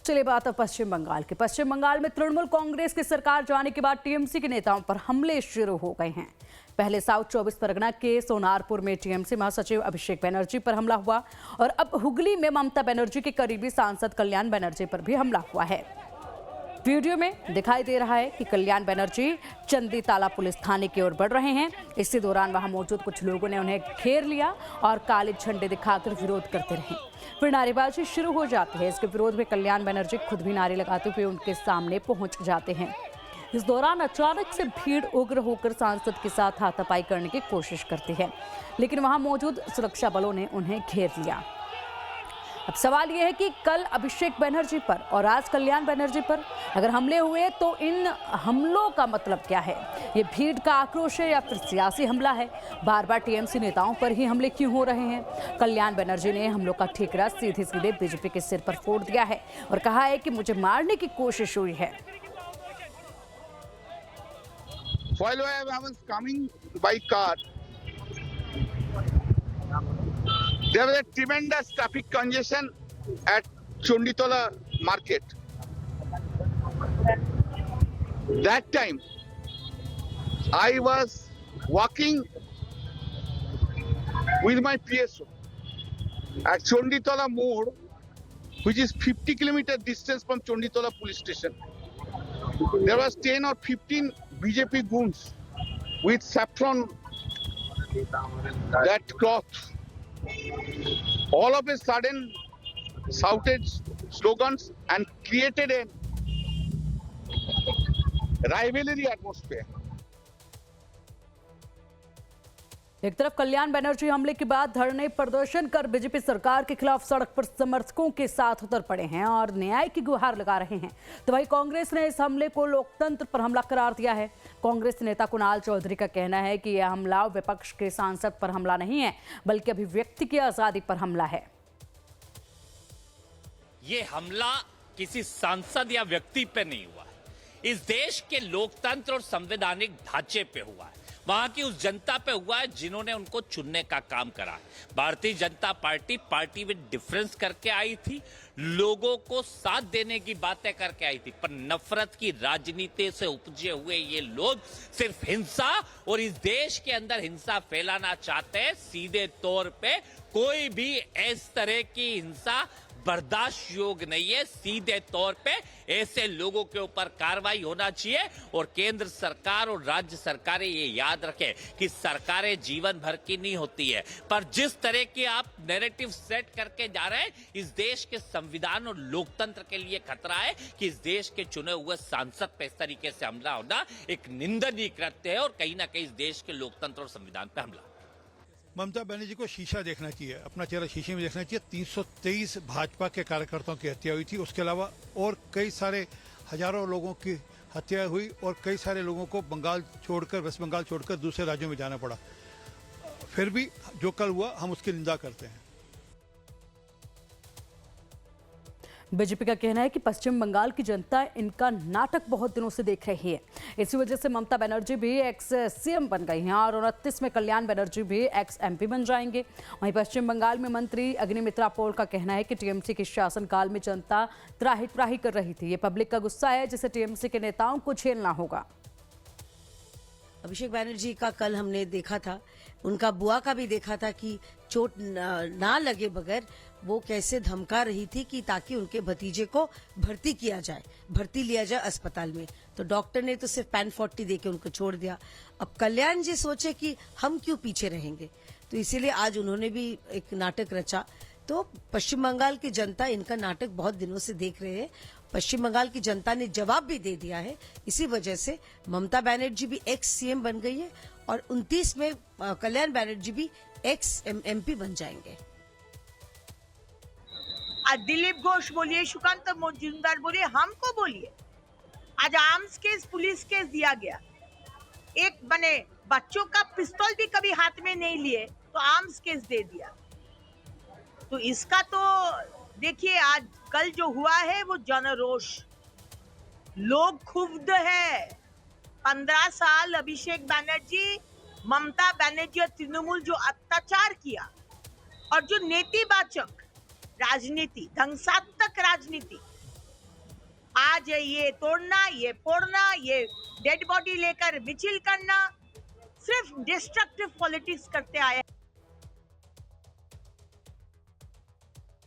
चलिए बात अब पश्चिम बंगाल की। पश्चिम बंगाल में तृणमूल कांग्रेस की सरकार जाने के बाद टीएमसी के नेताओं पर हमले शुरू हो गए हैं। पहले साउथ 24 परगना के सोनारपुर में टीएमसी महासचिव अभिषेक बनर्जी पर हमला हुआ और अब हुगली में ममता बनर्जी के करीबी सांसद कल्याण बनर्जी पर भी हमला हुआ है। वीडियो में दिखाई दे रहा है कि कल्याण बनर्जी चंदी ताला पुलिस थाने की ओर बढ़ रहे हैं। इसी दौरान वहां मौजूद कुछ लोगों ने उन्हें घेर लिया और काले झंडे दिखाकर विरोध करते रहे। फिर नारेबाजी शुरू हो जाती है। इसके विरोध में कल्याण बनर्जी खुद भी नारे लगाते हुए उनके सामने पहुंच जाते हैं। इस दौरान अचानक से भीड़ उग्र होकर सांसद के साथ हाथापाई करने की कोशिश करती है, लेकिन वहां मौजूद सुरक्षा बलों ने उन्हें घेर लिया। अब सवाल यह है कि कल अभिषेक बनर्जी पर और आज कल्याण बनर्जी पर अगर हमले हुए तो इन हमलों का मतलब क्या है? ये भीड़ का आक्रोश है या फिर सियासी हमला है? बार बार टीएमसी नेताओं पर ही हमले क्यों हो रहे हैं? कल्याण बनर्जी ने हमलों का ठिकरा सीधे सीधे बीजेपी के सिर पर फोड़ दिया है और कहा है कि मुझे मारने की कोशिश हुई है। While I was coming by car, there was a tremendous traffic congestion at Chonditola market. That time, I was walking with my PSO at Chonditola Mode, which is 50 kilometer distance from Chonditola police station. There was 10 or 15 BJP goons with saffron that cloth. All of a sudden shouted slogans and created a rivalry atmosphere. एक तरफ कल्याण बनर्जी हमले के बाद धरने प्रदर्शन कर BJP सरकार के खिलाफ सड़क पर समर्थकों के साथ उतर पड़े हैं और न्याय की गुहार लगा रहे हैं, तो वहीं कांग्रेस ने इस हमले को लोकतंत्र पर हमला करार दिया है। कांग्रेस नेता कुणाल चौधरी का कहना है कि यह हमला विपक्ष के सांसद पर हमला नहीं है, बल्कि अभिव्यक्ति की आजादी पर हमला है। ये हमला किसी सांसद या व्यक्ति पे नहीं हुआ है, इस देश के लोकतंत्र और संवैधानिक ढांचे पे हुआ है, वहां की उस जनता पे हुआ है जिन्होंने उनको चुनने का काम करा है। Bharatiya Janata party with difference करके आई थी, लोगों को साथ देने की बातें करके आई थी, पर नफरत की राजनीति से उपजे हुए ये लोग सिर्फ हिंसा और इस देश के अंदर हिंसा फैलाना चाहते हैं। सीधे तौर पे कोई भी इस तरह की हिंसा बर्दाश्त योग्य नहीं है। सीधे तौर पे ऐसे लोगों के ऊपर कार्रवाई होना चाहिए और केंद्र सरकार और राज्य सरकारें ये याद रखें कि सरकारें जीवन भर की नहीं होती है, पर जिस तरह की आप नैरेटिव सेट करके जा रहे हैं, इस देश के संविधान और लोकतंत्र के लिए खतरा है कि इस देश के चुने हुए सांसद पे इस तरीके से हमला होना एक निंदनीय कृत्य है और कहीं ना कहीं इस देश के लोकतंत्र और संविधान पे हमला। ममता बनर्जी को शीशा देखना चाहिए, अपना चेहरा शीशे में देखना चाहिए। 323 भाजपा के कार्यकर्ताओं की हत्या हुई थी, उसके अलावा और कई सारे हजारों लोगों की हत्या हुई और कई सारे लोगों को वेस्ट बंगाल छोड़कर दूसरे राज्यों में जाना पड़ा। फिर भी जो कल हुआ हम उसकी निंदा करते हैं। बीजेपी का कहना है कि पश्चिम बंगाल की जनता इनका नाटक बहुत दिनों से देख रही है। इसी वजह से ममता बनर्जी भी एक्स सीएम बन गई हैं और 29 में कल्याण बनर्जी भी एक्स एमपी बन जाएंगे। वहीं पश्चिम बंगाल में मंत्री अग्निमित्रा पोल का कहना है कि टीएमसी के शासनकाल में जनता त्राही त्राही कर रही थी। ये पब्लिक का गुस्सा है जिसे टीएमसी के नेताओं को झेलना होगा। अभिषेक बनर्जी का कल हमने देखा था, उनका बुआ का भी देखा था कि चोट ना लगे बगैर वो कैसे धमका रही थी कि ताकि उनके भतीजे को भर्ती लिया जाए अस्पताल में, तो डॉक्टर ने तो सिर्फ पैन 40 देके उनको छोड़ दिया। अब कल्याण जी सोचे कि हम क्यों पीछे रहेंगे, तो इसीलिए आज उन्होंने भी एक नाटक रचा। तो पश्चिम बंगाल की जनता इनका नाटक बहुत दिनों से देख रहे हैं। पश्चिम बंगाल की जनता ने जवाब भी दे दिया है। इसी वजह से ममता बनर्जी भी एक्स सीएम बन गई है और 29 में कल्याण बनर्जी भी एक्स एमपी बन जाएंगे। आज दिलीप घोष बोलिए, सुकांत मजुमदार बोलिए, हमको बोलिए, आज आर्म्स केस पुलिस केस दिया गया। एक बने बच्चों का पिस्तौल भी कभी हाथ में नहीं लिए तो आर्म्स केस दे दिया। तो इसका तो देखिए आज कल जो हुआ है वो जनरोष, लोग क्षुब्ध है। 15 साल अभिषेक बनर्जी, ममता बनर्जी और तृणमूल जो अत्याचार किया और जो नीतिवाचक राजनीति, ध्वंसात्मक राजनीति आज ये तोड़ना, ये फोड़ना, ये डेड बॉडी लेकर मिचिल करना, सिर्फ डिस्ट्रक्टिव पॉलिटिक्स करते आए।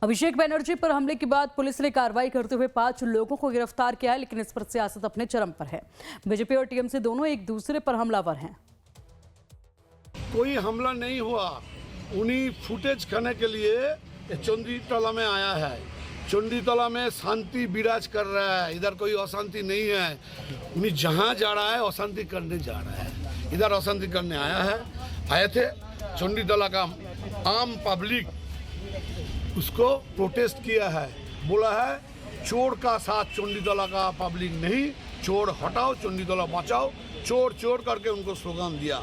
अभिषेक बनर्जी पर हमले के बाद पुलिस ने कार्रवाई करते हुए 5 लोगों को गिरफ्तार किया है, लेकिन इस पर सियासत अपने चरम पर है। बीजेपी और टीएमसी दोनों एक दूसरे पर हमलावर हैं। कोई हमला नहीं हुआ, उन्हीं फुटेज खाने के लिए चंडीतला में आया है। चंडीतला में शांति विराज कर रहा है, इधर कोई अशांति नहीं है। उन्हीं जहाँ जा रहा है अशांति करने जा रहा है, इधर अशांति करने आए थे। चंडीतला का आम पब्लिक उसको प्रोटेस्ट किया है, बोला है चोर का साथ चंडीतला का पब्लिक नहीं, चोर हटाओ, चंडीतला बचाओ, चोर चोर करके उनको स्लोगन दिया।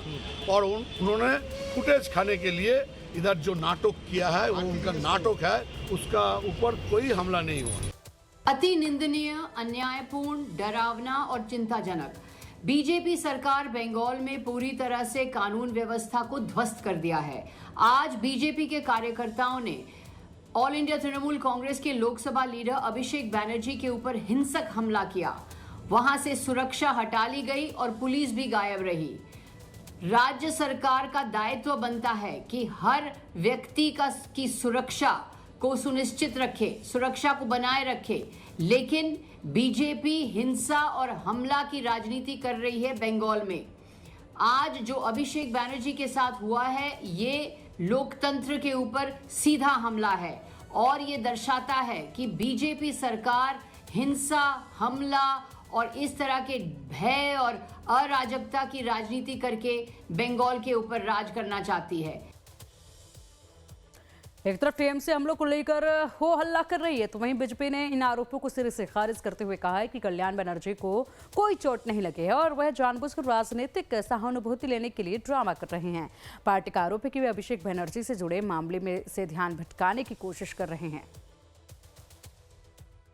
और उन्होंने फुटेज खाने के लिए इधर जो नाटक किया है वो उनका नाटक है, उसका ऊपर कोई हमला नहीं हुआ। अति निंदनीय, अन्यायपूर्ण, डरावना और चिंताजनक। बीजेपी सरकार बंगाल में पूरी तरह से कानून व्यवस्था को ध्वस्त कर दिया है। आज बीजेपी के कार्यकर्ताओं ने ऑल इंडिया तृणमूल कांग्रेस के लोकसभा लीडर अभिषेक बनर्जी के ऊपर हिंसक हमला किया। वहां से सुरक्षा हटा ली गई और पुलिस भी गायब रही। राज्य सरकार का दायित्व बनता है कि हर व्यक्ति की सुरक्षा को सुनिश्चित रखे, सुरक्षा को बनाए रखे, लेकिन बीजेपी हिंसा और हमला की राजनीति कर रही है बंगाल में। आज जो अभिषेक बनर्जी के साथ हुआ है, ये लोकतंत्र के ऊपर सीधा हमला है और ये दर्शाता है कि बीजेपी सरकार हिंसा, हमला और इस तरह के भय और अराजकता की राजनीति करके बंगाल के ऊपर राज करना चाहती है। एक तरफ टीएमसी हमलों को लेकर हो हल्ला कर रही है, तो वहीं बीजेपी ने इन आरोपों को सिरे से खारिज करते हुए कहा है कि कल्याण बनर्जी को कोई चोट नहीं लगी है और वह जानबूझकर राजनीतिक सहानुभूति लेने के लिए ड्रामा कर रहे हैं। पार्टी का आरोप है कि वे अभिषेक बनर्जी से जुड़े मामले में से ध्यान भटकाने की कोशिश कर रहे हैं।